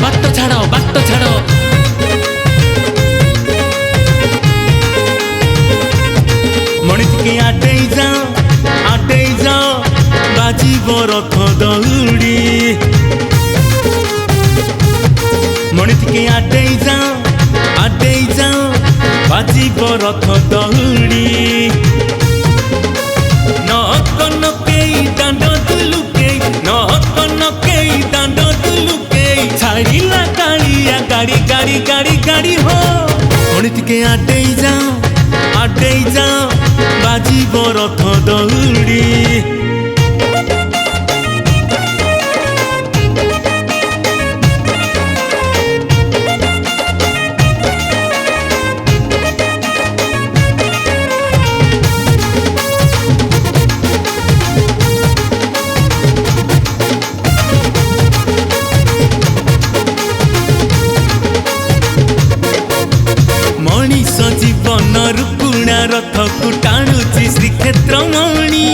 बाट छाड़ मणित के आटे जाओ बाजीब रथ दौड़ी मणित के आटे जाओ बाजीब रथ दौड़ी दांड दुलुके छाड़िला कालिया गाड़ी गाड़ी गाड़ी गाड़ी हो मणित के आटे जाओ बाजीब रथ दौड़ी मनीष जीवन रुकुणा रथ को टाणुची श्रीक्षेत्र मणि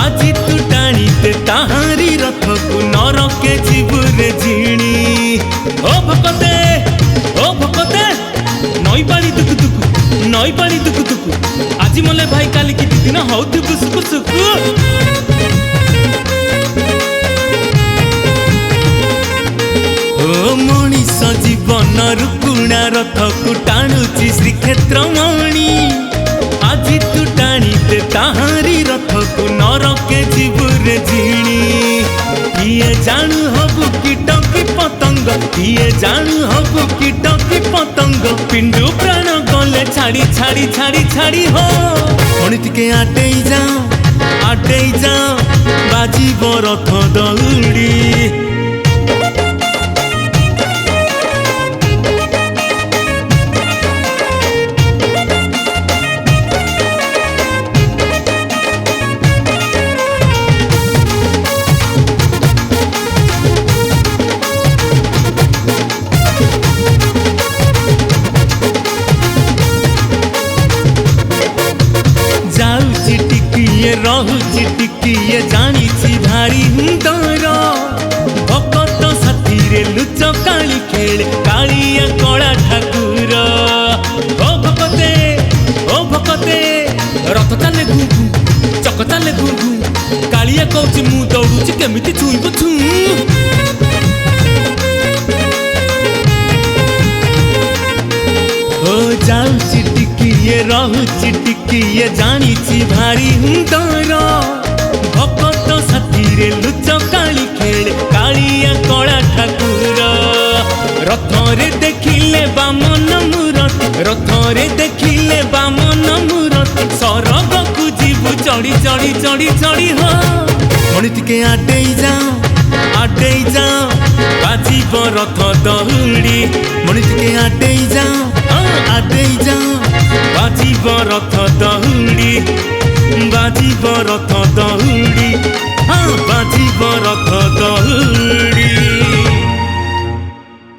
आज तू टाणीते ताहारी रथ को नरके जीवरे झिणी ओ भकते नई पाली दुकु आज मले भाई काली की दिन हौ दुकु सुकु सुकु ओ मनीष जीवन रुकुणा रथ को टाणुची श्रीक्षेत्र मणि आज तू टाणीते ताहारी रथ को नरके जीवरे झिणी किए जानू हबु कीट की पतंग किए जानू हबु कीट की पतंग पिंडु प्राण गले छाड़ी छाड़ी छाड़ी छाड़ी हो मणित के आटे जाओ बाजीब रथ दौड़ी रहुची टिकिए जानी भारी डर भकत साथी रे लुच काली खेल कालिया कला ठाकुर ओ भकते रथ चाले घू चक चाले घू कालिया कहूँ मु दौड़ुची केमिति छुईब छू ओ जाऊची टिकिए रहुची टिकिए जानी भारी डर भकत साथी रे लुच काली खेल कालिया कला ठाकुर रथरे देखिले बामन मूरत सरग को जीवु चढ़ी चढ़ी चढ़ी चढ़ी हो मणित के आटे जाओ बाजीब रथ दौड़ी मणित के आटे जाओ बाजीब रथ दौड़ी बाजीब रथ दौड़ी हाँ बाजीब रथ दौड़ी।